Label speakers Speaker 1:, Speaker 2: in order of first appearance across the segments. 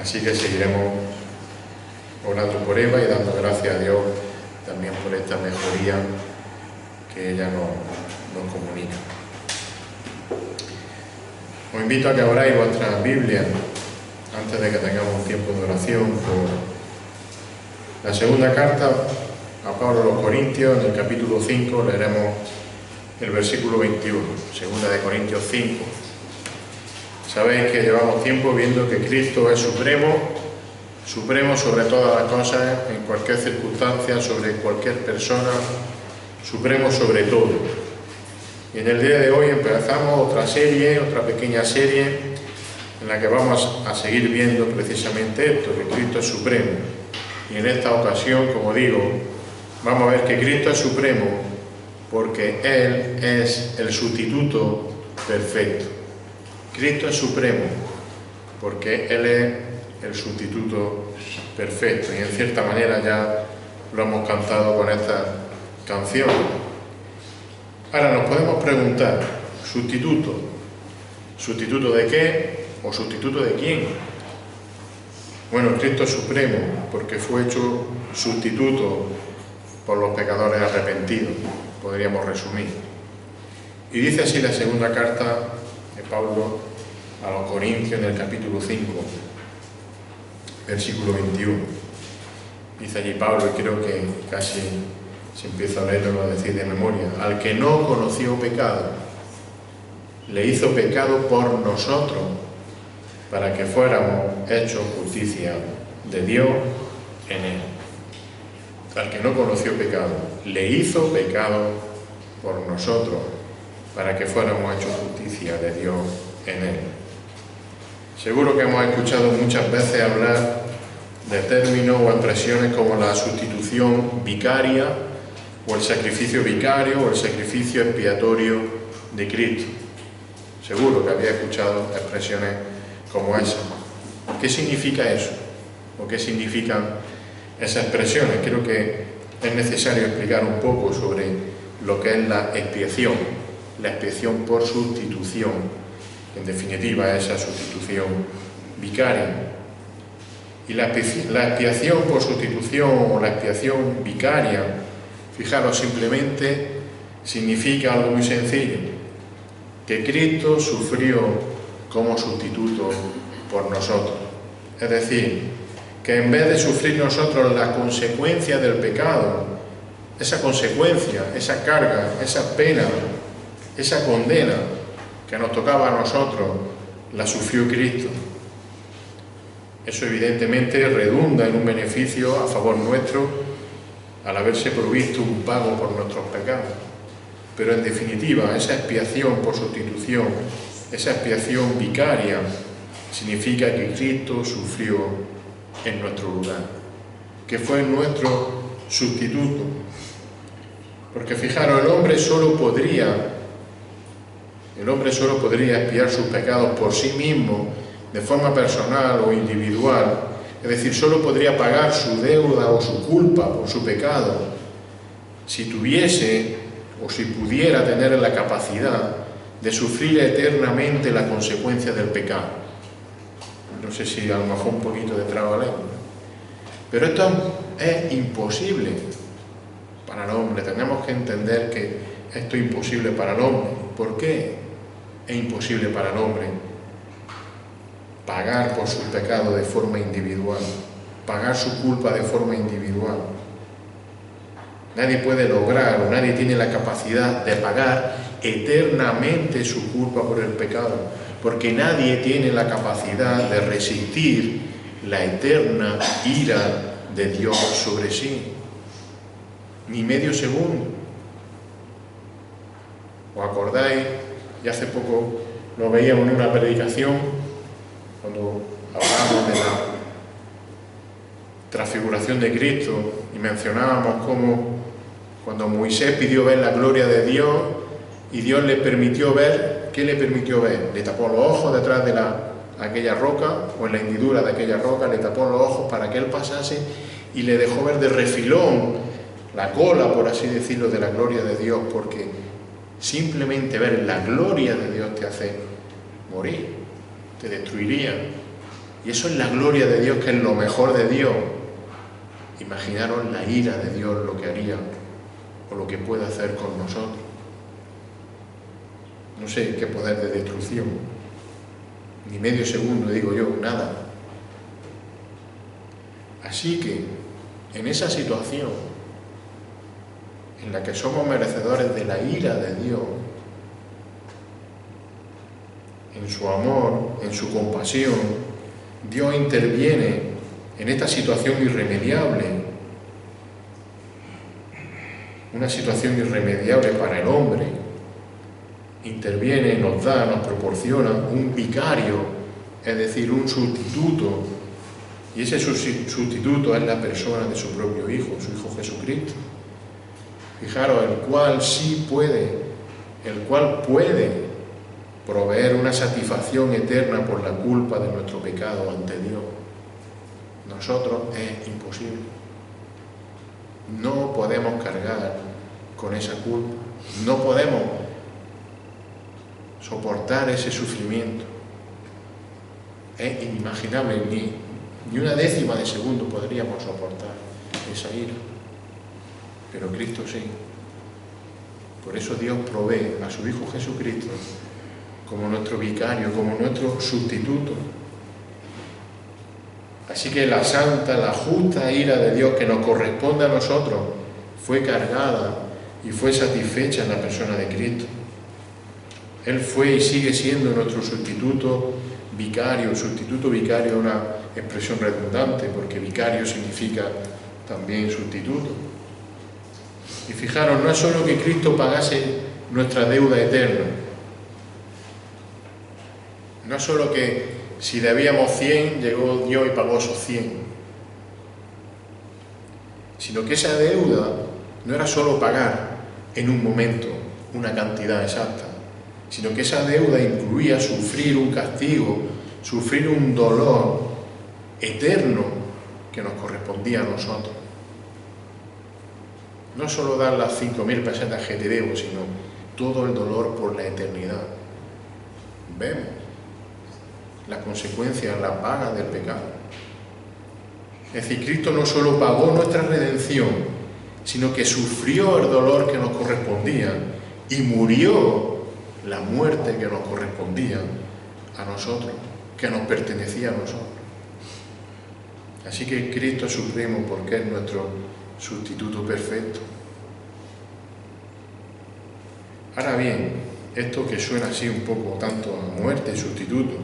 Speaker 1: Así que seguiremos orando por Eva y dando gracias a Dios también por esta mejoría que ella nos comunica. Os invito a que abráis vuestra Biblia antes de que tengamos un tiempo de oración por la segunda carta a Pablo a los Corintios. En el capítulo 5 leeremos el versículo 21, segunda de Corintios 5. Sabéis que llevamos tiempo viendo que Cristo es supremo sobre todas las cosas, en cualquier circunstancia, sobre cualquier persona, supremo sobre todo. Y en el día de hoy empezamos otra pequeña serie, en la que vamos a seguir viendo precisamente esto, que Cristo es supremo. Y en esta ocasión, como digo, vamos a ver que Cristo es supremo porque Él es el sustituto perfecto. Cristo es supremo porque Él es el sustituto perfecto. Y en cierta manera ya lo hemos cantado con esta canción. Ahora nos podemos preguntar, ¿sustituto? ¿Sustituto de qué? ¿O sustituto de quién? Bueno, Cristo es supremo porque fue hecho sustituto por los pecadores arrepentidos, podríamos resumir. Y dice así la segunda carta de Pablo a los Corintios en el capítulo 5, versículo 21. Dice allí Pablo, y creo que casi si empiezo a leerlo lo voy a decir de memoria: al que no conoció pecado, le hizo pecado por nosotros, para que fuéramos hechos justicia de Dios en Él. Al que no conoció pecado, le hizo pecado por nosotros, para que fuéramos hechos justicia de Dios en Él. Seguro que hemos escuchado muchas veces hablar de términos o expresiones como la sustitución vicaria, o el sacrificio vicario, o el sacrificio expiatorio de Cristo. Seguro que había escuchado expresiones como esa. ¿Qué significa eso? ¿O qué significan esas expresiones? Creo que es necesario explicar un poco sobre lo que es la expiación por sustitución. En definitiva, esa sustitución vicaria. Y la expiación por sustitución o la expiación vicaria, fijaros, simplemente significa algo muy sencillo: que Cristo sufrió como sustituto por nosotros. Es decir, que en vez de sufrir nosotros la consecuencia del pecado, esa consecuencia, esa carga, esa pena, esa condena que nos tocaba a nosotros, la sufrió Cristo. Eso evidentemente redunda en un beneficio a favor nuestro al haberse provisto un pago por nuestros pecados. Pero en definitiva, esa expiación por sustitución, esa expiación vicaria, significa que Cristo sufrió en nuestro lugar, que fue nuestro sustituto. Porque fijaros, el hombre solo podría expiar sus pecados por sí mismo, de forma personal o individual, es decir, solo podría pagar su deuda o su culpa por su pecado si tuviese o si pudiera tener la capacidad de sufrir eternamente la consecuencia del pecado. No sé si a lo mejor un poquito de trabalengua, pero esto es imposible para el hombre. Tenemos que entender que esto es imposible para el hombre. ¿Por qué es imposible para el hombre pagar por sus pecados de forma individual, pagar su culpa de forma individual? Nadie puede lograr o nadie tiene la capacidad de pagar eternamente su culpa por el pecado, porque nadie tiene la capacidad de resistir la eterna ira de Dios sobre sí, ni medio segundo. ¿Os acordáis? Y hace poco lo veíamos en una predicación, cuando hablábamos de la transfiguración de Cristo, y mencionábamos cómo cuando Moisés pidió ver la gloria de Dios y Dios le permitió ver, ¿qué le permitió ver? Le tapó los ojos detrás de aquella roca, o en la hendidura de aquella roca, le tapó los ojos para que él pasase y le dejó ver de refilón la cola, por así decirlo, de la gloria de Dios, porque simplemente ver la gloria de Dios te hace morir, te destruiría. Y eso es la gloria de Dios, que es lo mejor de Dios. Imaginaros la ira de Dios, lo que haría o lo que puede hacer con nosotros. No sé qué poder de destrucción, ni medio segundo, digo yo, nada. Así que, en esa situación, en la que somos merecedores de la ira de Dios, en su amor, en su compasión, Dios interviene en esta situación irremediable, una situación irremediable para el hombre. Interviene, nos da, nos proporciona un vicario, es decir, un sustituto, y ese sustituto es la persona de su propio Hijo, su Hijo Jesucristo. Fijaros, el cual sí puede, el cual puede proveer una satisfacción eterna por la culpa de nuestro pecado ante Dios. Nosotros es imposible. No podemos cargar con esa culpa, no podemos soportar ese sufrimiento. Es inimaginable, ni una décima de segundo podríamos soportar esa ira. Pero Cristo sí. Por eso Dios provee a su Hijo Jesucristo como nuestro vicario, como nuestro sustituto. Así que la santa, la justa ira de Dios que nos corresponde a nosotros fue cargada y fue satisfecha en la persona de Cristo. Él fue y sigue siendo nuestro sustituto vicario. Sustituto vicario es una expresión redundante, porque vicario significa también sustituto. Y fijaros, no es solo que Cristo pagase nuestra deuda eterna, no es solo que si debíamos 100, llegó Dios y pagó esos 100, sino que esa deuda no era solo pagar en un momento una cantidad exacta, sino que esa deuda incluía sufrir un castigo, sufrir un dolor eterno que nos correspondía a nosotros. No solo dar las 5.000 pesetas que te debo, sino todo el dolor por la eternidad. Vemos las consecuencias, la paga del pecado. Es decir, Cristo no solo pagó nuestra redención, sino que sufrió el dolor que nos correspondía y murió la muerte que nos correspondía a nosotros, que nos pertenecía a nosotros. Así que Cristo es supremo porque es nuestro sustituto perfecto. Ahora bien, esto que suena así un poco tanto a muerte y sustituto,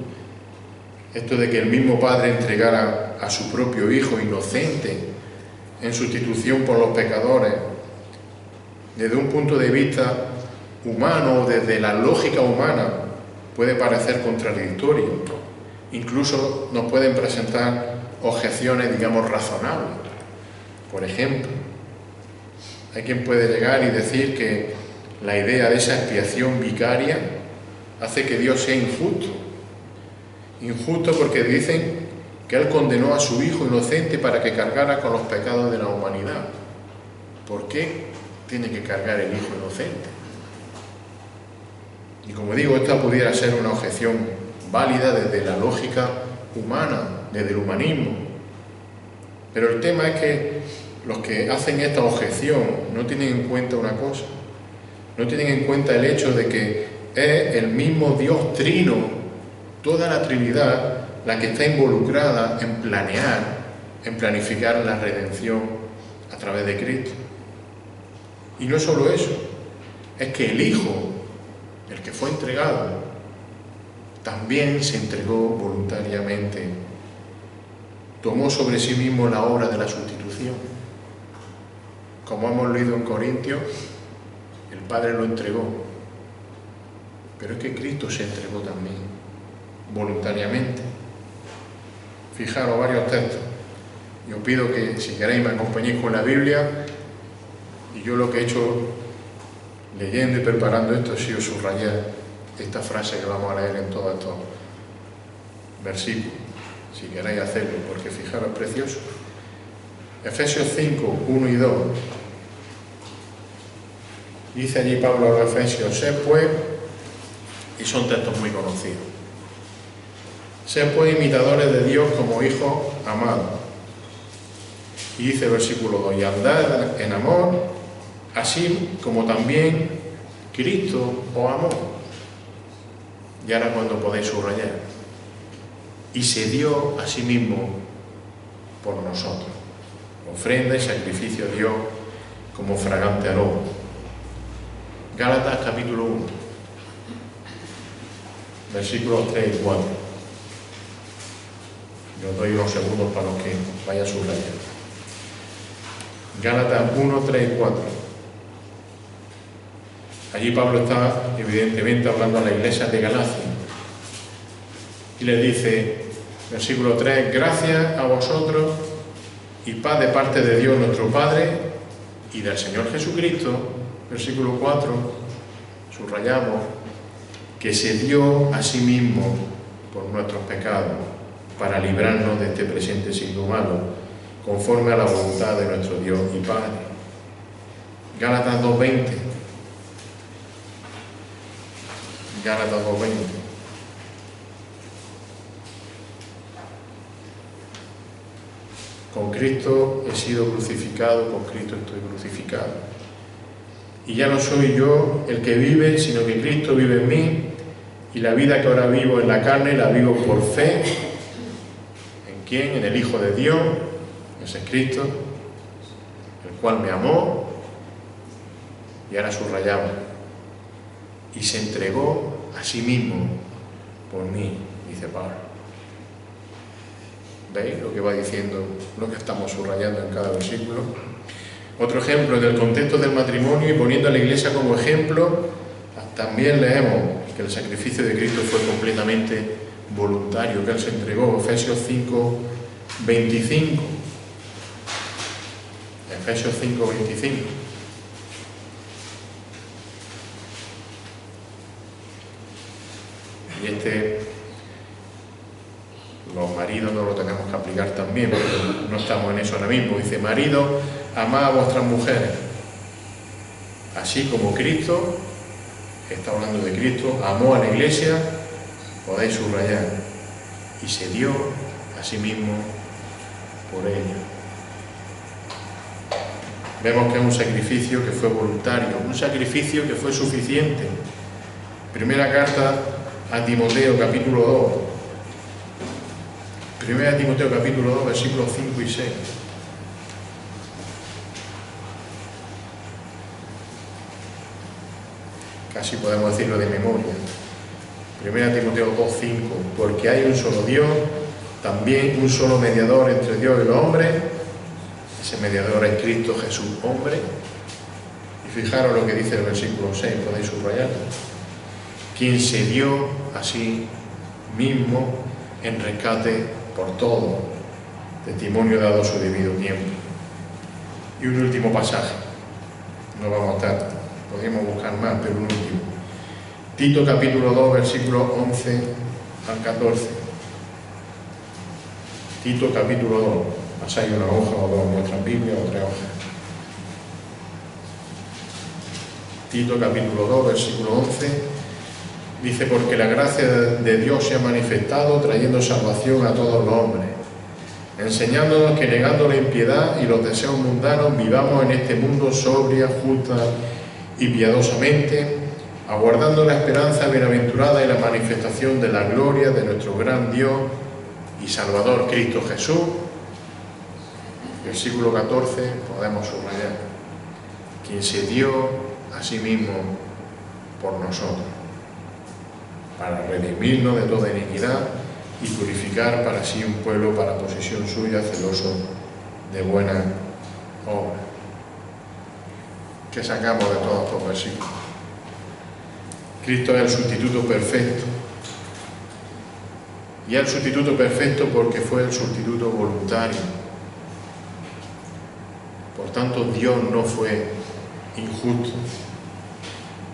Speaker 1: esto de que el mismo Padre entregara a su propio Hijo inocente en sustitución por los pecadores, desde un punto de vista humano, desde la lógica humana, puede parecer contradictorio. Incluso nos pueden presentar objeciones, digamos, razonables. Por ejemplo, hay quien puede llegar y decir que la idea de esa expiación vicaria hace que Dios sea injusto. Injusto porque dicen que Él condenó a su Hijo inocente para que cargara con los pecados de la humanidad. ¿Por qué tiene que cargar el Hijo inocente? Y como digo, esta pudiera ser una objeción válida desde la lógica humana, desde el humanismo. Pero el tema es que los que hacen esta objeción no tienen en cuenta una cosa. No tienen en cuenta el hecho de que es el mismo Dios trino, toda la Trinidad, la que está involucrada en planear, en planificar la redención a través de Cristo. Y no solo eso, es que el Hijo, el que fue entregado, también se entregó voluntariamente, tomó sobre sí mismo la obra de la sustitución. Como hemos leído en Corintios, el Padre lo entregó, pero es que Cristo se entregó también, voluntariamente. Fijaros varios textos. Yo pido que, si queréis, me acompañéis con la Biblia, y yo lo que he hecho leyendo y preparando esto ha sido subrayar esta frase que vamos a leer en todos estos versículos, si queréis hacerlo, porque fijaros, es precioso. Efesios 5, 1 y 2. Dice allí Pablo a los Efesios: sed pues, y son textos muy conocidos, Sed pues imitadores de Dios como hijos amados. Y dice el versículo 2, y andad en amor, así como también Cristo os amó. Y ahora cuando podéis subrayar. Y se dio a sí mismo por nosotros. Ofrenda y sacrificio a Dios como fragante aroma. Gálatas capítulo 1, versículos 3 y 4. Yo os doy unos segundos para los que vayan subrayando. Gálatas 1, 3 y 4. Allí Pablo está evidentemente hablando a la iglesia de Galacia y le dice, versículo 3, gracias a vosotros y paz de parte de Dios nuestro Padre y del Señor Jesucristo, versículo 4, subrayamos, que se dio a sí mismo por nuestros pecados para librarnos de este presente siglo malo, conforme a la voluntad de nuestro Dios y Padre. Gálatas 2:20. Gálatas 2:20. Con Cristo he sido crucificado, con Cristo estoy crucificado. Y ya no soy yo el que vive, sino que Cristo vive en mí, y la vida que ahora vivo en la carne la vivo por fe. ¿En quién? En el Hijo de Dios, ese es Cristo, el cual me amó, y ahora subrayamos, y se entregó a sí mismo por mí, dice Pablo. ¿Veis lo que va diciendo, lo que estamos subrayando en cada versículo? Otro ejemplo, en el contexto del matrimonio y poniendo a la Iglesia como ejemplo, también leemos que el sacrificio de Cristo fue completamente voluntario, que Él se entregó. Efesios 5:25. Efesios 5:25. Y los maridos no lo tenemos que aplicar también, porque no estamos en eso ahora mismo. Dice, maridos, amad a vuestras mujeres, así como Cristo, está hablando de Cristo, amó a la Iglesia, podéis subrayar, y se dio a sí mismo por ella. Vemos que es un sacrificio que fue voluntario, un sacrificio que fue suficiente. Primera carta a Timoteo, capítulo 2. Primera Timoteo, capítulo 2, versículos 5 y 6. Casi podemos decirlo de memoria. Primera Timoteo 2, 5. Porque hay un solo Dios, también un solo mediador entre Dios y los hombres. Ese mediador es Cristo Jesús, hombre. Y fijaros lo que dice el versículo 6, podéis subrayarlo. Quien se dio a sí mismo en rescate por todo, testimonio dado a su debido tiempo. Y un último pasaje, no vamos a estar, podríamos buscar más, pero un último. Tito capítulo 2, versículos 11 al 14. Tito capítulo 2, pasáis una hoja o dos en vuestra Biblia o 3 hojas. Tito capítulo 2, versículo 11. Dice, porque la gracia de Dios se ha manifestado trayendo salvación a todos los hombres, enseñándonos que negando la impiedad y los deseos mundanos vivamos en este mundo sobria, justa y piadosamente, aguardando la esperanza bienaventurada y la manifestación de la gloria de nuestro gran Dios y Salvador Cristo Jesús. Versículo 14, podemos subrayar, quien se dio a sí mismo por nosotros, para redimirnos de toda iniquidad y purificar para sí un pueblo para posesión suya, celoso de buena obra. ¿Qué sacamos de todos estos versículos? Cristo es el sustituto perfecto. Y es el sustituto perfecto porque fue el sustituto voluntario. Por tanto, Dios no fue injusto.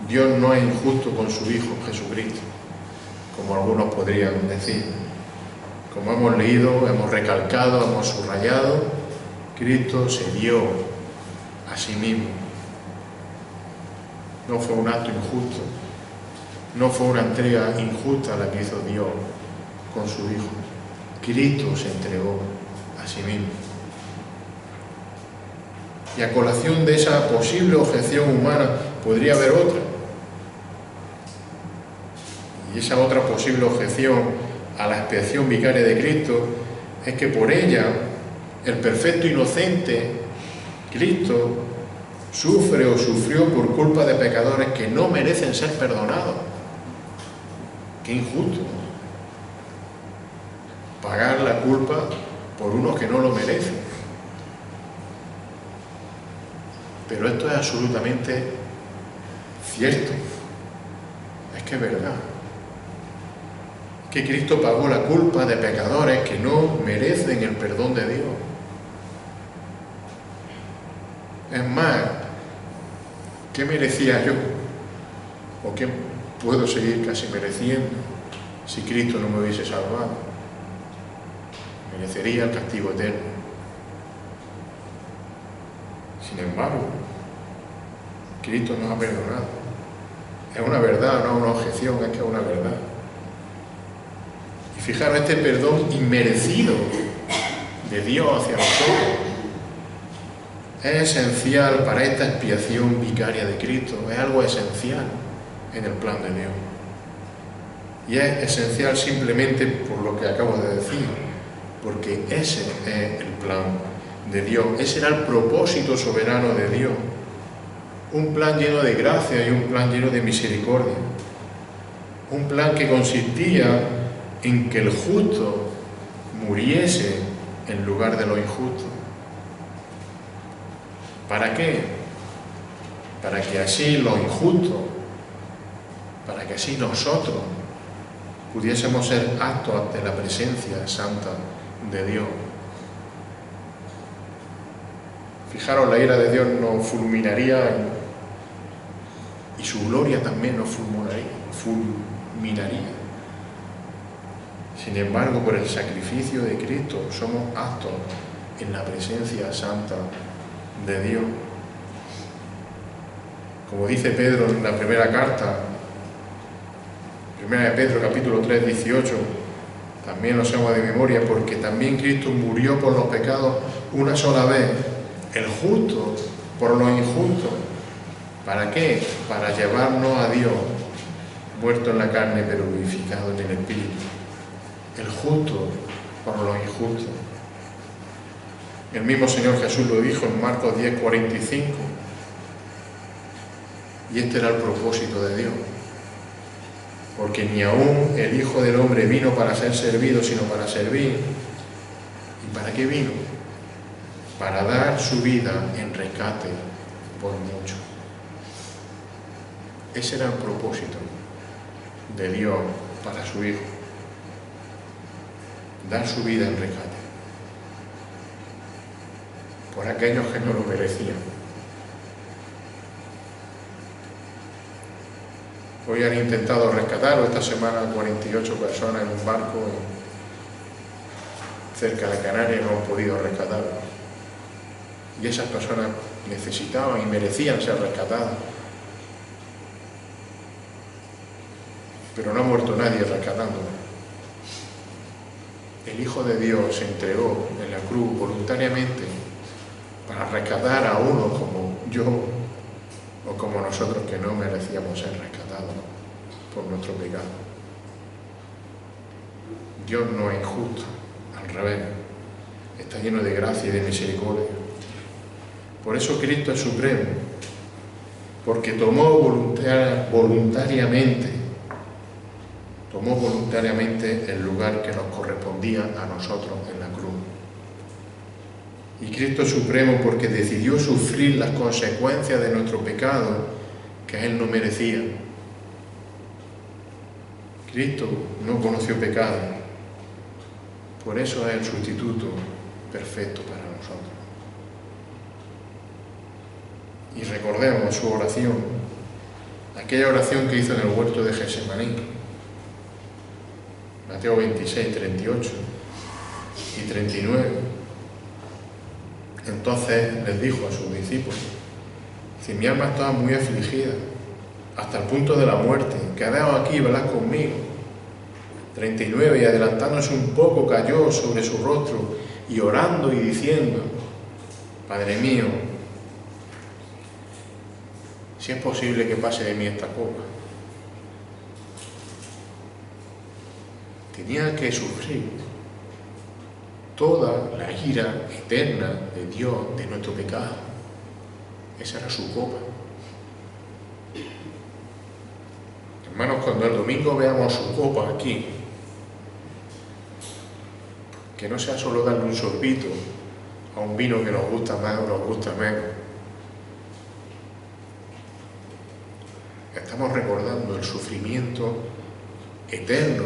Speaker 1: Dios no es injusto con su Hijo Jesucristo, como algunos podrían decir. Como hemos leído, hemos recalcado, hemos subrayado, Cristo se dio a sí mismo. No fue un acto injusto, no fue una entrega injusta la que hizo Dios con su Hijo. Cristo se entregó a sí mismo. Y a colación de esa posible objeción humana podría haber otra. Y esa otra posible objeción a la expiación vicaria de Cristo es que por ella el perfecto inocente, Cristo, sufre o sufrió por culpa de pecadores que no merecen ser perdonados. ¡Qué injusto! Pagar la culpa por unos que no lo merecen. Pero esto es absolutamente cierto. Es que es verdad. Que Cristo pagó la culpa de pecadores que no merecen el perdón de Dios. Es más, ¿qué merecía yo? ¿O qué puedo seguir casi mereciendo si Cristo no me hubiese salvado? Merecería el castigo eterno. Sin embargo, Cristo nos ha perdonado. Es una verdad, no es una objeción, es que es una verdad. Y fijaros, este perdón inmerecido de Dios hacia nosotros es esencial para esta expiación vicaria de Cristo. Es algo esencial en el plan de Dios. Y es esencial simplemente por lo que acabo de decir, porque ese es el plan de Dios. Ese era el propósito soberano de Dios. Un plan lleno de gracia y un plan lleno de misericordia. Un plan que consistía en que el justo muriese en lugar de los injustos. ¿Para qué? Para que así los injustos, para que así nosotros pudiésemos ser aptos ante la presencia santa de Dios. Fijaros, la ira de Dios nos fulminaría y su gloria también nos fulminaría. Sin embargo, por el sacrificio de Cristo somos aptos en la presencia santa de Dios. Como dice Pedro en la primera carta, primera de Pedro, capítulo 3, 18, también lo sabemos de memoria, porque también Cristo murió por los pecados una sola vez, el justo por los injustos. ¿Para qué? Para llevarnos a Dios, muerto en la carne pero vivificado en el Espíritu. El justo por los injustos. El mismo Señor Jesús lo dijo en Marcos 10, 45. Y este era el propósito de Dios. Porque ni aún el Hijo del Hombre vino para ser servido, sino para servir. ¿Y para qué vino? Para dar su vida en rescate por muchos. Ese era el propósito de Dios para su Hijo. Dar su vida en rescate por aquellos que no lo merecían. Hoy han intentado rescatar, o esta semana, 48 personas en un barco cerca de Canarias, no han podido rescatar. Y esas personas necesitaban y merecían ser rescatadas. Pero no ha muerto nadie rescatándolas. El Hijo de Dios se entregó en la cruz voluntariamente para rescatar a uno como yo o como nosotros que no merecíamos ser rescatados por nuestro pecado. Dios no es injusto, al revés, está lleno de gracia y de misericordia. Por eso Cristo es supremo, porque tomó voluntariamente el lugar que nos correspondía a nosotros en la cruz. Y Cristo es supremo porque decidió sufrir las consecuencias de nuestro pecado que Él no merecía. Cristo no conoció pecado, por eso es el sustituto perfecto para nosotros. Y recordemos su oración, aquella oración que hizo en el huerto de Getsemaní, Mateo 26, 38 y 39. Entonces les dijo a sus discípulos: si mi alma estaba muy afligida, hasta el punto de la muerte, quedaos aquí y velad conmigo. 39, y adelantándose un poco cayó sobre su rostro y orando y diciendo: Padre mío, si es posible que pase de mí esta copa. Tenía que sufrir toda la ira eterna de Dios de nuestro pecado. Esa era su copa. Hermanos, cuando el domingo veamos su copa aquí, que no sea solo darle un sorbito a un vino que nos gusta más o nos gusta menos. Estamos recordando el sufrimiento eterno,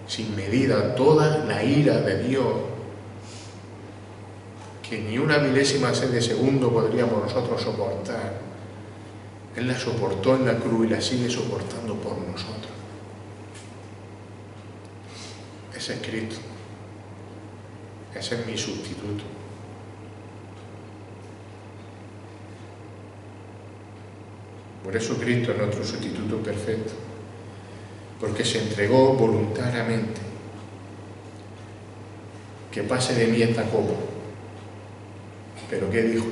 Speaker 1: sin medida, toda la ira de Dios, que ni una milésima de segundo podríamos nosotros soportar. Él la soportó en la cruz y la sigue soportando por nosotros. Ese es Cristo. Ese es mi sustituto. Por eso Cristo es nuestro sustituto perfecto, porque se entregó voluntariamente. Que pase de mí esta copa. ¿Pero qué dijo?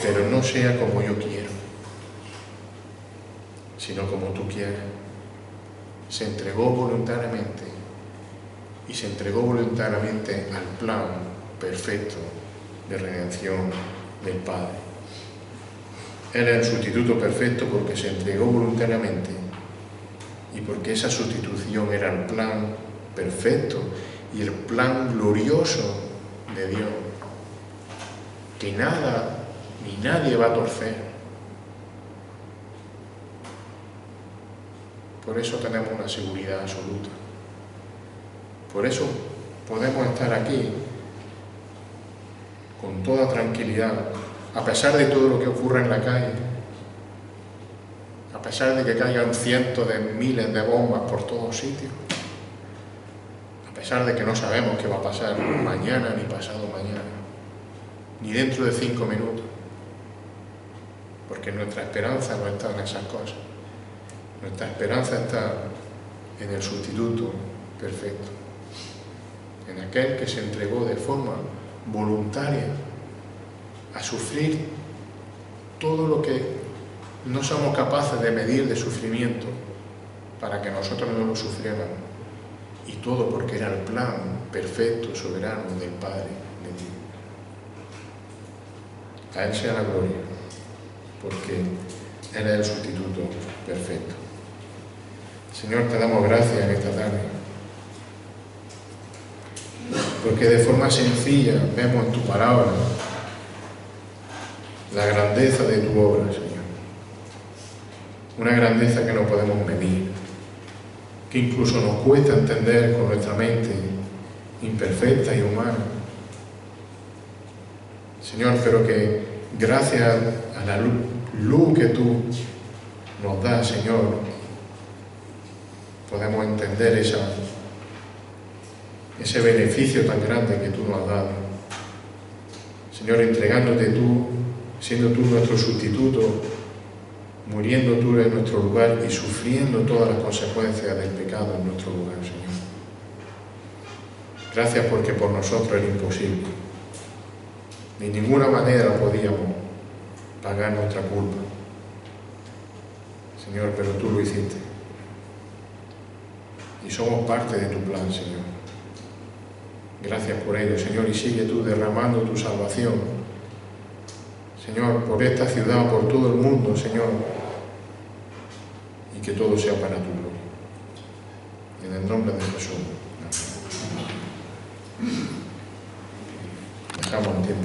Speaker 1: Pero no sea como yo quiero, sino como tú quieras. Se entregó voluntariamente, y se entregó voluntariamente al plan perfecto de redención del Padre. Él era el sustituto perfecto porque se entregó voluntariamente y porque esa sustitución era el plan perfecto y el plan glorioso de Dios, que nada ni nadie va a torcer. Por eso tenemos una seguridad absoluta. Por eso podemos estar aquí con toda tranquilidad, a pesar de todo lo que ocurre en la calle, a pesar de que caigan cientos de miles de bombas por todos sitios, a pesar de que no sabemos qué va a pasar mañana ni pasado mañana, ni dentro de 5 minutos, porque nuestra esperanza no está en esas cosas. Nuestra esperanza está en el sustituto perfecto, en aquel que se entregó de forma voluntaria a sufrir todo lo que no somos capaces de medir de sufrimiento para que nosotros no lo sufriéramos, y todo porque era el plan perfecto, soberano del Padre de Dios. A Él sea la gloria, porque Él es el sustituto perfecto. Señor, te damos gracias en esta tarde, porque de forma sencilla vemos en tu palabra la grandeza de tu obra, Señor. Una grandeza que no podemos medir, que incluso nos cuesta entender con nuestra mente imperfecta y humana. Señor, pero que gracias a la luz que tú nos das, Señor, podemos entender ese beneficio tan grande que tú nos has dado. Señor, entregándote tú, siendo tú nuestro sustituto, muriendo tú en nuestro lugar y sufriendo todas las consecuencias del pecado en nuestro lugar, Señor. Gracias porque por nosotros era imposible. De ninguna manera podíamos pagar nuestra culpa. Señor, pero tú lo hiciste. Y somos parte de tu plan, Señor. Gracias por ello, Señor, y sigue tú derramando tu salvación, Señor, por esta ciudad, por todo el mundo, Señor, y que todo sea para tu gloria. En el nombre de Jesús. Amén. Dejamos un tiempo.